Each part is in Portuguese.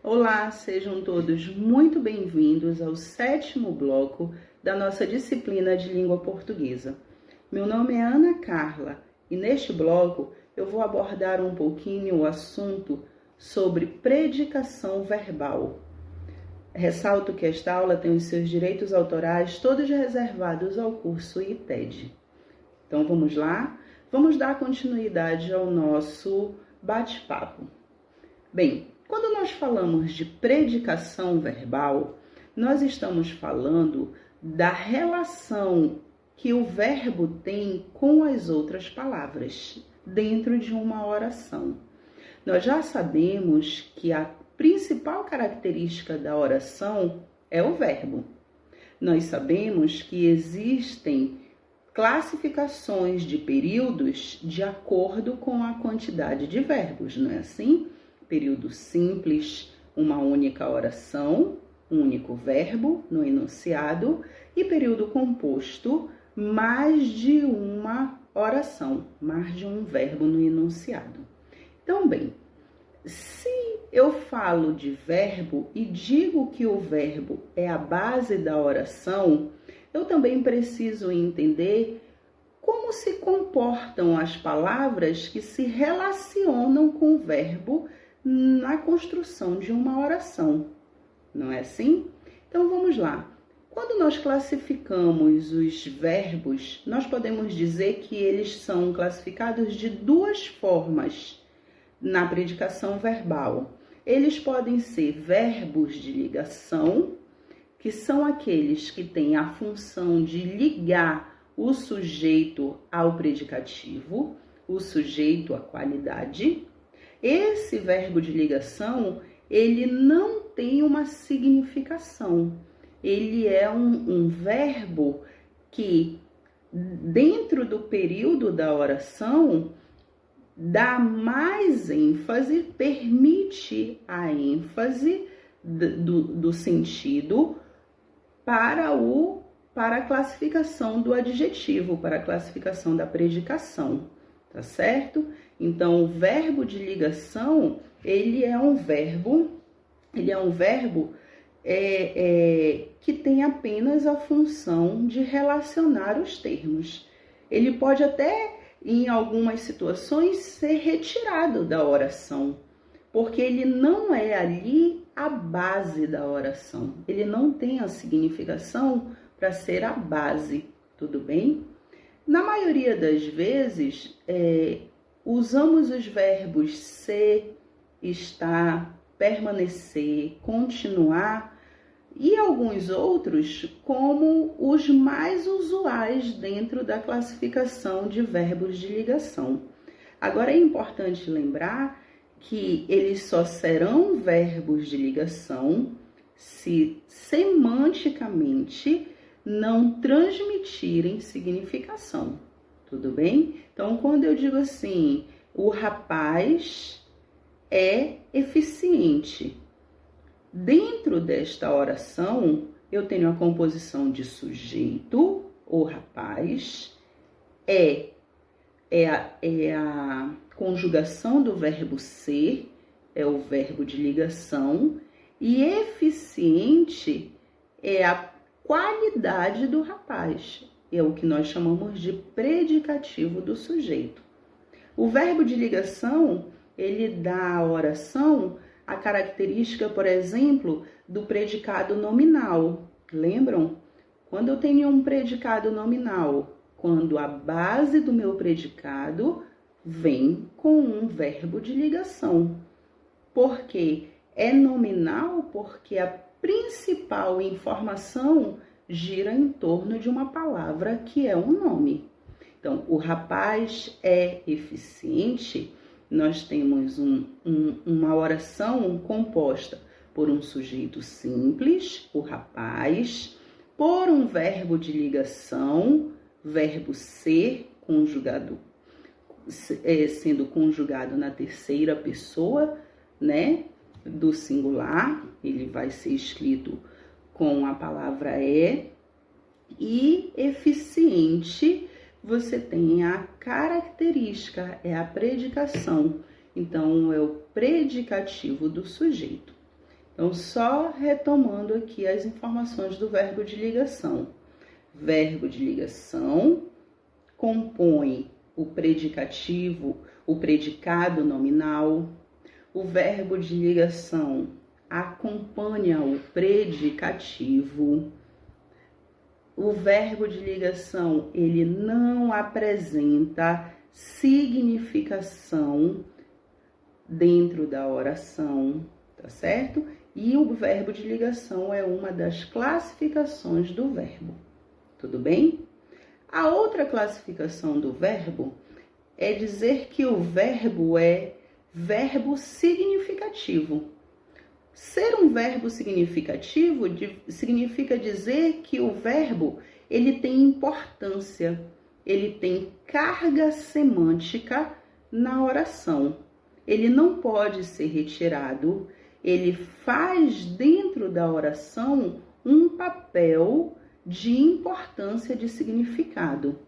Olá, sejam todos muito bem-vindos ao 7º bloco da nossa disciplina de língua portuguesa. Meu nome é Ana Carla e neste bloco eu vou abordar um pouquinho o assunto sobre predicação verbal. Ressalto que esta aula tem os seus direitos autorais todos reservados ao curso ITED. Então vamos lá? Vamos dar continuidade ao nosso bate-papo. Bem, quando nós falamos de predicação verbal, nós estamos falando da relação que o verbo tem com as outras palavras dentro de uma oração. Nós já sabemos que a principal característica da oração é o verbo. Nós sabemos que existem classificações de períodos de acordo com a quantidade de verbos, não é assim? Período simples, uma única oração, um único verbo no enunciado, e período composto, mais de uma oração, mais de um verbo no enunciado. Então, bem, se eu falo de verbo e digo que o verbo é a base da oração, eu também preciso entender como se comportam as palavras que se relacionam com o verbo na construção de uma oração, não é assim? Então vamos lá. Quando nós classificamos os verbos, nós podemos dizer que eles são classificados de duas formas na predicação verbal. Eles podem ser verbos de ligação, que são aqueles que têm a função de ligar o sujeito ao predicativo, o sujeito à qualidade. Esse verbo de ligação, ele não tem uma significação. Ele é um verbo que, dentro do período da oração, dá mais ênfase, permite a ênfase do sentido para a classificação do adjetivo, para a classificação da predicação, tá certo? Então, o verbo de ligação, ele é um verbo que tem apenas a função de relacionar os termos. Ele pode até, em algumas situações, ser retirado da oração, porque ele não é ali a base da oração. Ele não tem a significação para ser a base, tudo bem? Na maioria das vezes, usamos os verbos ser, estar, permanecer, continuar e alguns outros como os mais usuais dentro da classificação de verbos de ligação. Agora é importante lembrar que eles só serão verbos de ligação se semanticamente não transmitirem significação, tudo bem? Então, quando eu digo assim, o rapaz é eficiente, dentro desta oração, eu tenho a composição de sujeito, o rapaz, é a conjugação do verbo ser, é o verbo de ligação, e eficiente é a qualidade do rapaz, é o que nós chamamos de predicativo do sujeito. O verbo de ligação, ele dá à oração a característica, por exemplo, do predicado nominal. Lembram? Quando eu tenho um predicado nominal, quando a base do meu predicado vem com um verbo de ligação. Por quê? É nominal porque a principal informação gira em torno de uma palavra que é um nome. Então, o rapaz é eficiente. Nós temos uma oração composta por um sujeito simples, o rapaz, por um verbo de ligação, verbo ser, conjugado, sendo conjugado na terceira pessoa, né, do singular, ele vai ser escrito com a palavra é, e eficiente, você tem a característica, é a predicação. Então, é o predicativo do sujeito. Então, só retomando aqui as informações do verbo de ligação. Verbo de ligação compõe o predicativo, o predicado nominal. O verbo de ligação acompanha o predicativo. O verbo de ligação, ele não apresenta significação dentro da oração, tá certo? E o verbo de ligação é uma das classificações do verbo, tudo bem? A outra classificação do verbo é dizer que o verbo é verbo significativo. Ser um verbo significativo significa dizer que o verbo ele tem importância, ele tem carga semântica na oração. Ele não pode ser retirado, ele faz dentro da oração um papel de importância, de significado.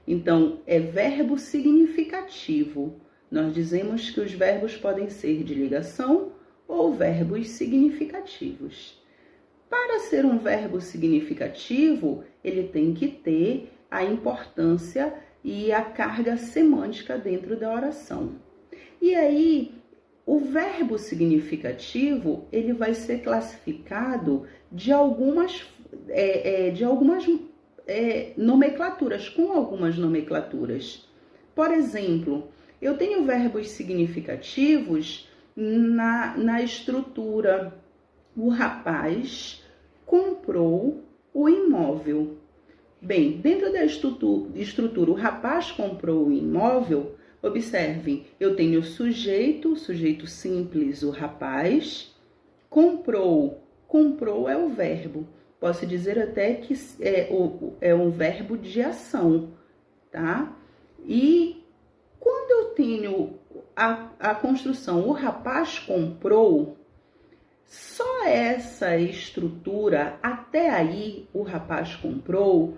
Então, é verbo significativo. Nós dizemos que os verbos podem ser de ligação ou verbos significativos. Para ser um verbo significativo, ele tem que ter a importância e a carga semântica dentro da oração. E aí, o verbo significativo, ele vai ser classificado de algumas nomenclaturas, com algumas nomenclaturas. Por exemplo, eu tenho verbos significativos na estrutura. O rapaz comprou o imóvel. Bem, dentro da estrutura, o rapaz comprou o imóvel. Observem, eu tenho sujeito simples, o rapaz, comprou é o verbo. Posso dizer até que é um verbo de ação, tá? E quando eu tenho a construção, o rapaz comprou, só essa estrutura, até aí, o rapaz comprou,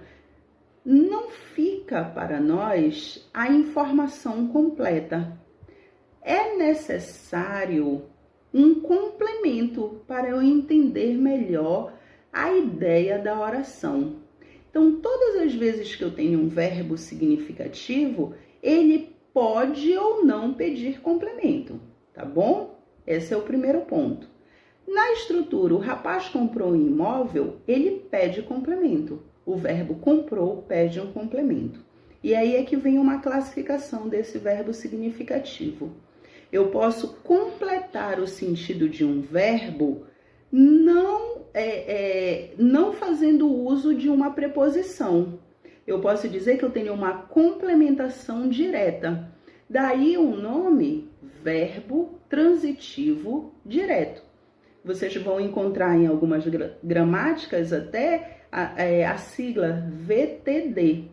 não fica para nós a informação completa. É necessário um complemento para eu entender melhor a ideia da oração. Então, todas as vezes que eu tenho um verbo significativo, ele pode ou não pedir complemento, tá bom? Esse é o primeiro ponto. Na estrutura, o rapaz comprou um imóvel, ele pede complemento. O verbo comprou pede um complemento. E aí é que vem uma classificação desse verbo significativo. Eu posso completar o sentido de um verbo não fazendo uso de uma preposição. Eu posso dizer que eu tenho uma complementação direta. Daí o nome verbo transitivo direto. Vocês vão encontrar em algumas gramáticas até a sigla VTD,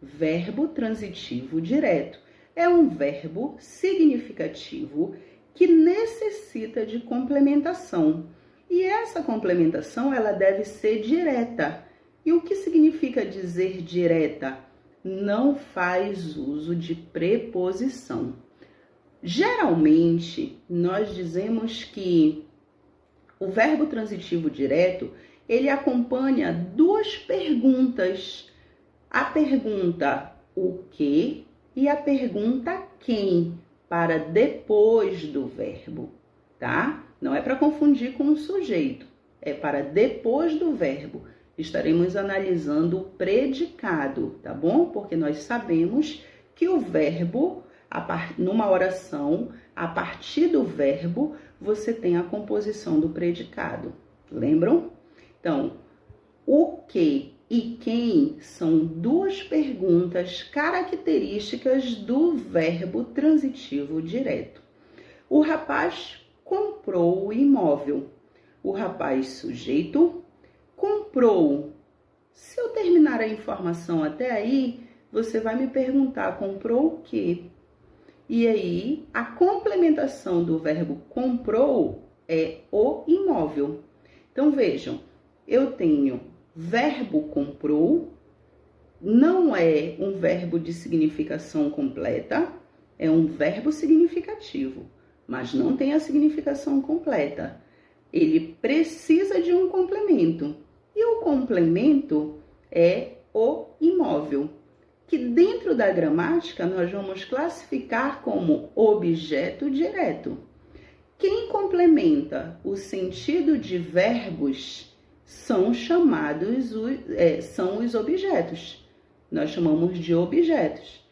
verbo transitivo direto. É um verbo significativo que necessita de complementação. E essa complementação, ela deve ser direta. E o que significa dizer direta? Não faz uso de preposição. Geralmente, nós dizemos que o verbo transitivo direto, ele acompanha duas perguntas. A pergunta o que e a pergunta quem, para depois do verbo, tá? Não é para confundir com o sujeito, é para depois do verbo. Estaremos analisando o predicado, tá bom? Porque nós sabemos que o verbo, numa oração, a partir do verbo, você tem a composição do predicado. Lembram? Então, o que e quem são duas perguntas características do verbo transitivo direto. O rapaz comprou o imóvel. O rapaz sujeito comprou. Se eu terminar a informação até aí, você vai me perguntar, comprou o quê? E aí, a complementação do verbo comprou é o imóvel. Então, vejam, eu tenho verbo comprou, não é um verbo de significação completa, é um verbo significativo, mas não tem a significação completa. ele precisa de um complemento. E o complemento é o imóvel, que dentro da gramática nós vamos classificar como objeto direto. Quem complementa o sentido de verbos são são os objetos. Nós chamamos de objetos.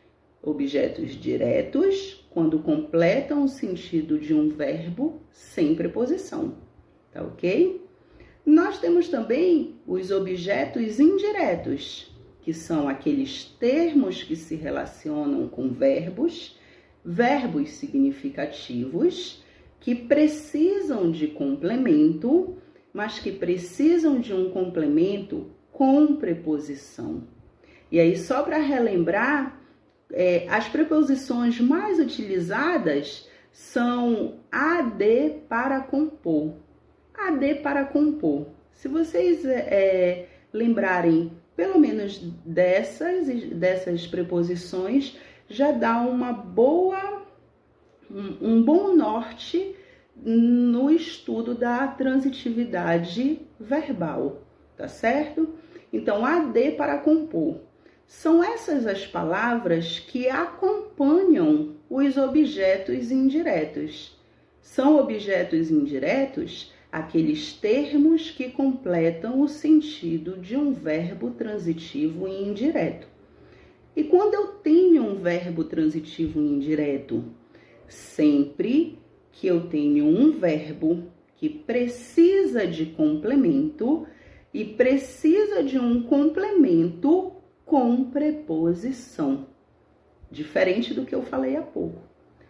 Objetos diretos, quando completam o sentido de um verbo sem preposição. Tá ok? Nós temos também os objetos indiretos, que são aqueles termos que se relacionam com verbos, verbos significativos, que precisam de complemento, mas que precisam de um complemento com preposição. E aí, só para relembrar, as preposições mais utilizadas são AD para compor. AD para compor. Se vocês lembrarem pelo menos dessas preposições, já dá um bom norte no estudo da transitividade verbal, tá certo? Então, AD para compor. São essas as palavras que acompanham os objetos indiretos. São objetos indiretos aqueles termos que completam o sentido de um verbo transitivo indireto. E quando eu tenho um verbo transitivo indireto? Sempre que eu tenho um verbo que precisa de complemento e precisa de um complemento com preposição. Diferente do que eu falei há pouco.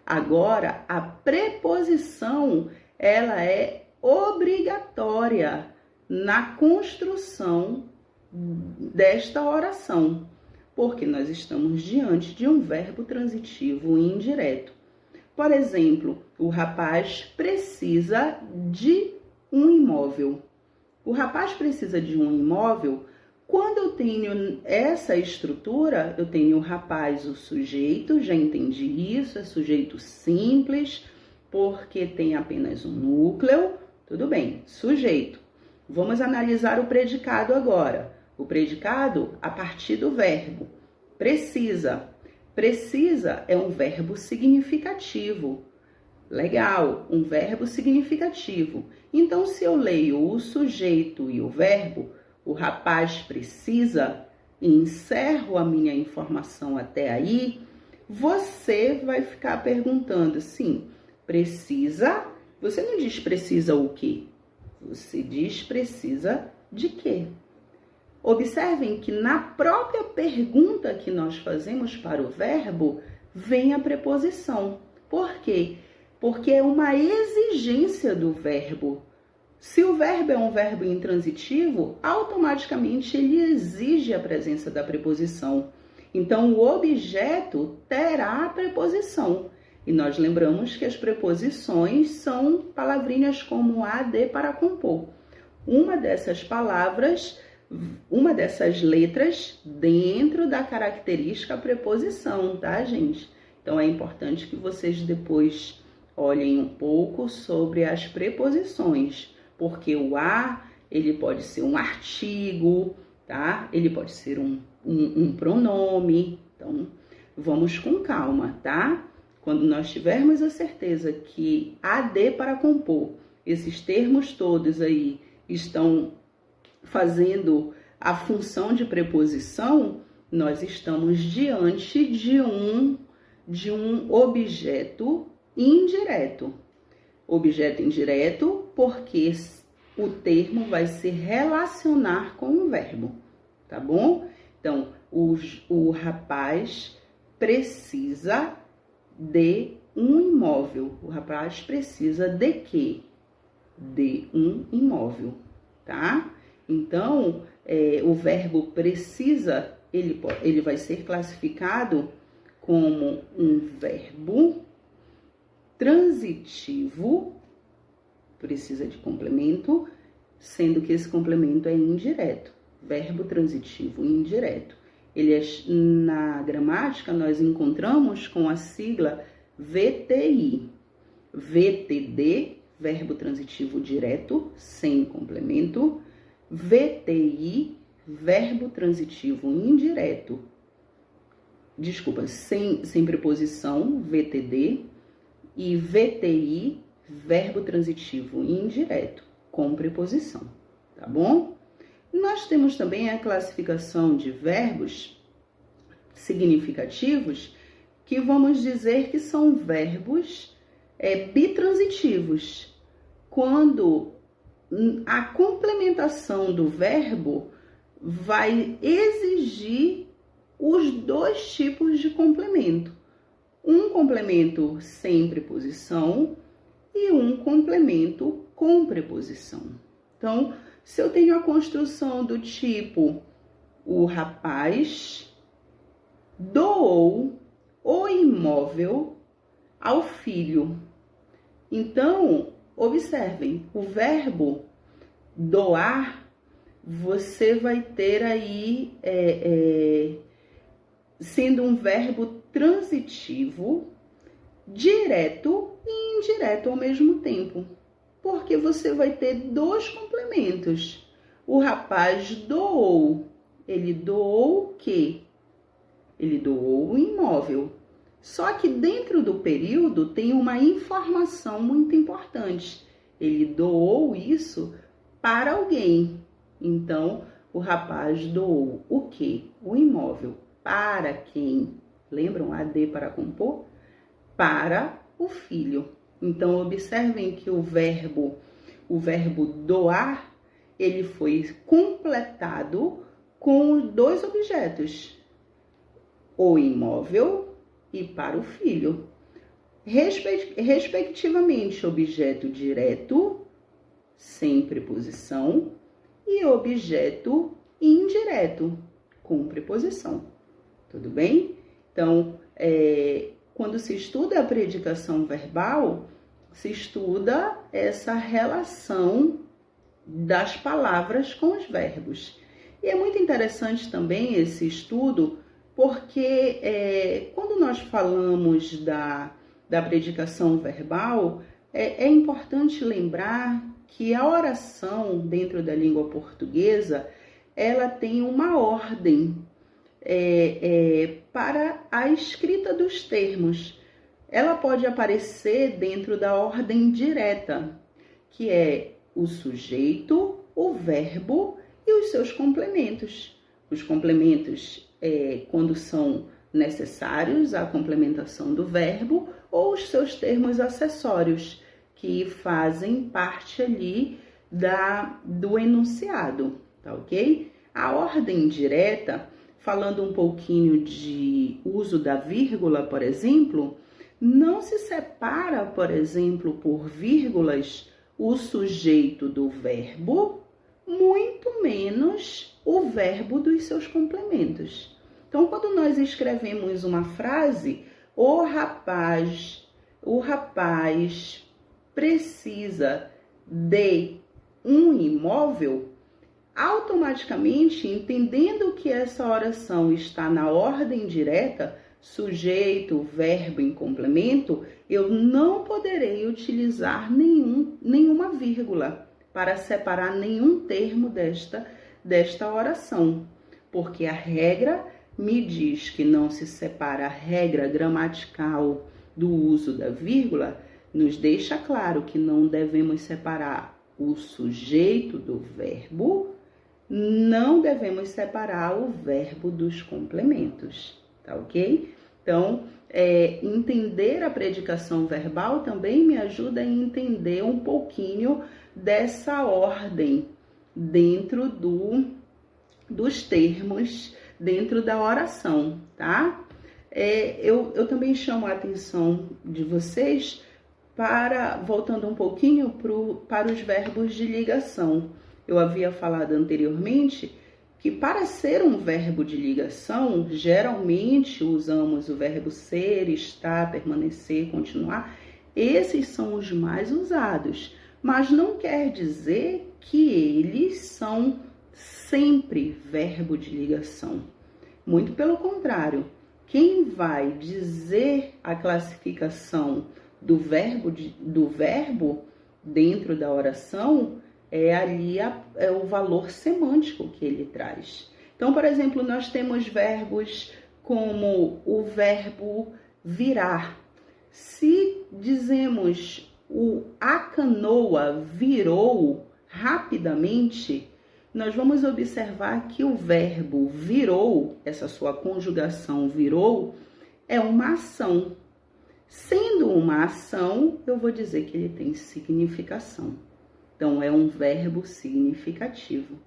Agora, a preposição, ela é obrigatória na construção desta oração, porque nós estamos diante de um verbo transitivo indireto. Por exemplo, o rapaz precisa de um imóvel. O rapaz precisa de um imóvel. Quando eu tenho essa estrutura, eu tenho o rapaz, o sujeito, já entendi isso, é sujeito simples, porque tem apenas um núcleo. Tudo bem, sujeito. Vamos analisar o predicado agora. O predicado a partir do verbo. Precisa. Precisa é um verbo significativo. Legal, um verbo significativo. Então, se eu leio o sujeito e o verbo, o rapaz precisa, e encerro a minha informação até aí, você vai ficar perguntando, sim, precisa. Você não diz precisa o quê? Você diz precisa de quê? Observem que na própria pergunta que nós fazemos para o verbo, vem a preposição. Por quê? Porque é uma exigência do verbo. Se o verbo é um verbo intransitivo, automaticamente ele exige a presença da preposição. Então, o objeto terá a preposição. E nós lembramos que as preposições são palavrinhas como AD para compor. Uma dessas palavras, uma dessas letras dentro da característica preposição, tá, gente? Então, é importante que vocês depois olhem um pouco sobre as preposições, porque o a, ele pode ser um artigo, tá? Ele pode ser um pronome. Então, vamos com calma, tá? Quando nós tivermos a certeza que AD para compor, esses termos todos aí estão fazendo a função de preposição, nós estamos diante de um objeto indireto. Objeto indireto porque o termo vai se relacionar com o verbo, tá bom? Então, o rapaz precisa de um imóvel. O rapaz precisa de quê? De um imóvel, tá? Então, o verbo precisa, ele vai ser classificado como um verbo transitivo, precisa de complemento, sendo que esse complemento é indireto. Verbo transitivo indireto. Na gramática, nós encontramos com a sigla VTI. VTD, verbo transitivo direto, sem complemento. VTI, verbo transitivo indireto. Desculpa, sem preposição, VTD. E VTI, verbo transitivo indireto, com preposição, tá bom? Nós temos também a classificação de verbos significativos, que vamos dizer que são verbos bitransitivos, quando a complementação do verbo vai exigir os dois tipos de complemento. Um complemento sem preposição e um complemento com preposição. Então, se eu tenho a construção do tipo: o rapaz doou o imóvel ao filho. Então, observem, o verbo doar, você vai ter aí, sendo um verbo transitivo, direto e indireto ao mesmo tempo. Porque você vai ter dois complementos. O rapaz doou. Ele doou o quê? Ele doou o imóvel. Só que dentro do período tem uma informação muito importante. Ele doou isso para alguém. Então, o rapaz doou o quê? O imóvel. Para quem? Lembram? AD para compor? Para o filho. Então, observem que o verbo doar, ele foi completado com dois objetos. O imóvel e para o filho. Respectivamente, objeto direto, sem preposição, e objeto indireto, com preposição. Tudo bem? Então, quando se estuda a predicação verbal, se estuda essa relação das palavras com os verbos. E é muito interessante também esse estudo, porque quando nós falamos da predicação verbal, é importante lembrar que a oração dentro da língua portuguesa, ela tem uma ordem para a escrita dos termos. Ela pode aparecer dentro da ordem direta, que é o sujeito, o verbo e os seus complementos. Os complementos, quando são necessários, a complementação do verbo, ou os seus termos acessórios, que fazem parte ali do enunciado, tá ok? A ordem direta, falando um pouquinho de uso da vírgula, por exemplo, não se separa, por exemplo, por vírgulas, o sujeito do verbo, muito menos o verbo dos seus complementos. Então, quando nós escrevemos uma frase, o rapaz precisa de um imóvel, automaticamente, entendendo que essa oração está na ordem direta, sujeito, verbo em complemento, eu não poderei utilizar nenhuma vírgula para separar nenhum termo desta oração, porque a regra me diz que não se separa a regra gramatical do uso da vírgula, nos deixa claro que não devemos separar o sujeito do verbo, não devemos separar o verbo dos complementos, tá ok? Então, entender a predicação verbal também me ajuda a entender um pouquinho dessa ordem dentro dos termos, dentro da oração, tá? Eu também chamo a atenção de vocês voltando um pouquinho para os verbos de ligação. Eu havia falado anteriormente que para ser um verbo de ligação, geralmente usamos o verbo ser, estar, permanecer, continuar. Esses são os mais usados, mas não quer dizer que eles são sempre verbo de ligação. Muito pelo contrário, quem vai dizer a classificação do verbo dentro da oração é ali é o valor semântico que ele traz. Então, por exemplo, nós temos verbos como o verbo virar. Se dizemos a canoa virou rapidamente, nós vamos observar que o verbo virou, essa sua conjugação virou, é uma ação. Sendo uma ação, eu vou dizer que ele tem significação. Então, é um verbo significativo,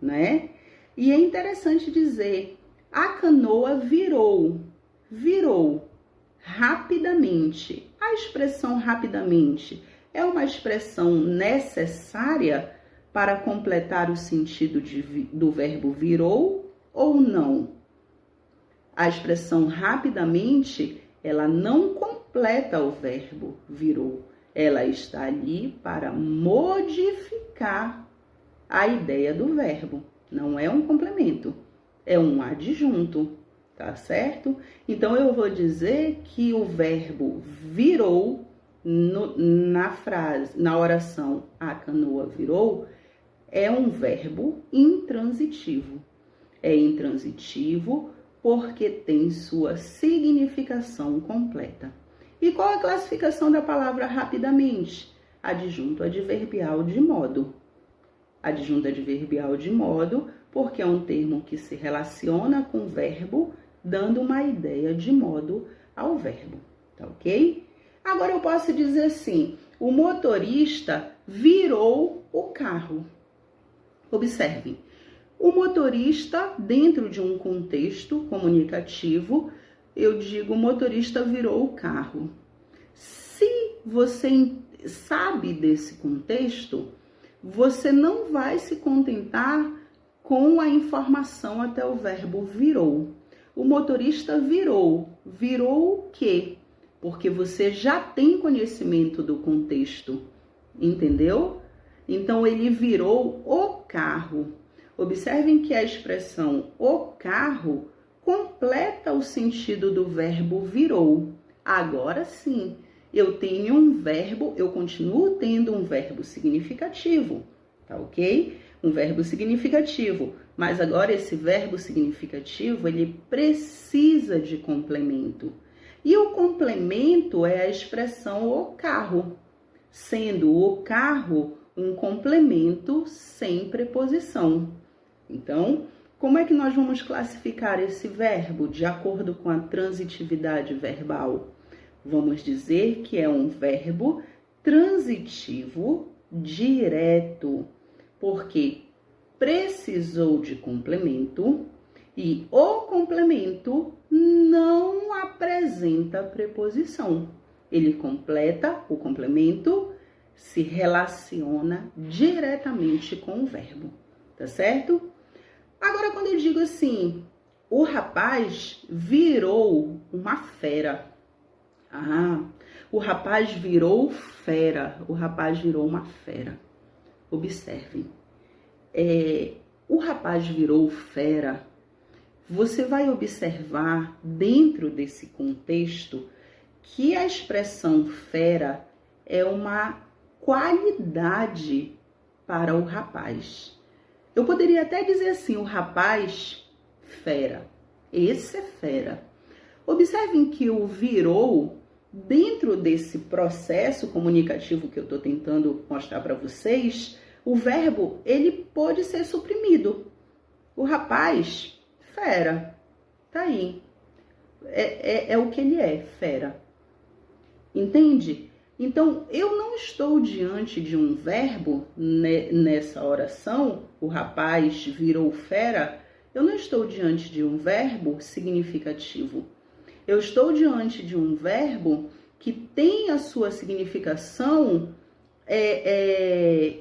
né? E é interessante dizer, a canoa virou rapidamente. A expressão rapidamente é uma expressão necessária para completar o sentido do verbo virou ou não? A expressão rapidamente, ela não completa o verbo virou. Ela está ali para modificar a ideia do verbo. Não é um complemento, é um adjunto, tá certo? Então, eu vou dizer que o verbo virou na frase, na oração a canoa virou, é um verbo intransitivo. É intransitivo porque tem sua significação completa. E qual a classificação da palavra rapidamente? Adjunto adverbial de modo. Adjunto adverbial de modo porque é um termo que se relaciona com o verbo, dando uma ideia de modo ao verbo, tá ok? Agora eu posso dizer assim, o motorista virou o carro. Observem, o motorista, dentro de um contexto comunicativo, eu digo o motorista virou o carro. Se você sabe desse contexto, você não vai se contentar com a informação até o verbo virou. O motorista virou. Virou o quê? Porque você já tem conhecimento do contexto, entendeu? Então, ele virou o carro. Observem que a expressão o carro completa o sentido do verbo virou. Agora sim, eu tenho um verbo, eu continuo tendo um verbo significativo, tá ok? Um verbo significativo, mas agora esse verbo significativo, ele precisa de complemento. E o complemento é a expressão o carro, sendo o carro um complemento sem preposição. Então, como é que nós vamos classificar esse verbo de acordo com a transitividade verbal? Vamos dizer que é um verbo transitivo direto, porque precisou de complemento e o complemento não apresenta preposição. Ele completa o complemento, se relaciona diretamente com o verbo, tá certo? Agora, quando eu digo assim, o rapaz virou uma fera. O rapaz virou fera. O rapaz virou uma fera. Observem. O rapaz virou fera. Você vai observar dentro desse contexto que a expressão fera é uma qualidade para o rapaz. Eu poderia até dizer assim, o rapaz fera. Esse é fera. Observem que o virou, dentro desse processo comunicativo que eu estou tentando mostrar para vocês, o verbo, ele pode ser suprimido. O rapaz, fera. Tá aí. É o que ele é, fera. Entende? Então, eu não estou diante de um verbo nessa oração, o rapaz virou fera, eu não estou diante de um verbo significativo. Eu estou diante de um verbo que tem a sua significação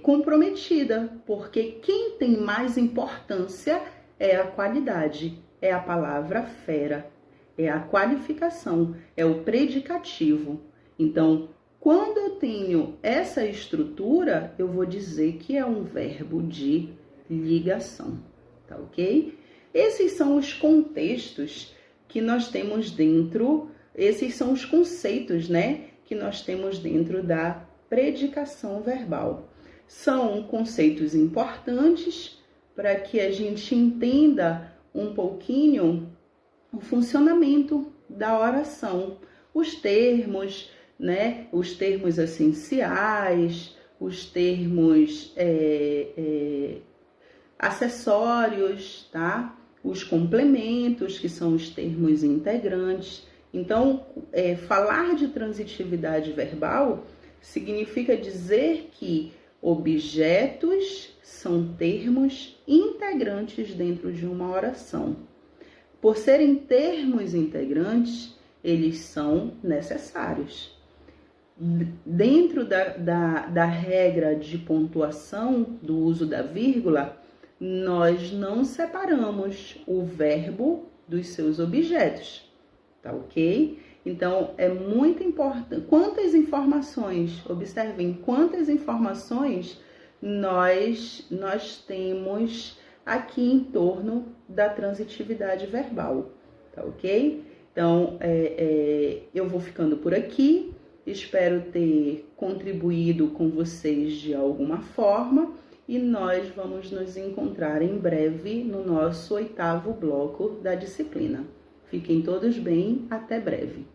comprometida, porque quem tem mais importância é a qualidade, é a palavra fera, é a qualificação, é o predicativo. Então, quando eu tenho essa estrutura, eu vou dizer que é um verbo de ligação, tá ok? Esses são os contextos que nós temos dentro, esses são os conceitos, né, que nós temos dentro da predicação verbal. São conceitos importantes para que a gente entenda um pouquinho o funcionamento da oração, os termos, né? Os termos essenciais, os termos acessórios, tá? Os complementos, que são os termos integrantes. Então, falar de transitividade verbal significa dizer que objetos são termos integrantes dentro de uma oração. Por serem termos integrantes, eles são necessários. Dentro da regra de pontuação do uso da vírgula, nós não separamos o verbo dos seus objetos, tá ok? Então, é muito importante. Quantas informações, observem quantas informações nós temos aqui em torno da transitividade verbal, tá ok? Então, eu vou ficando por aqui, espero ter contribuído com vocês de alguma forma e nós vamos nos encontrar em breve no nosso 8º bloco da disciplina. Fiquem todos bem, até breve.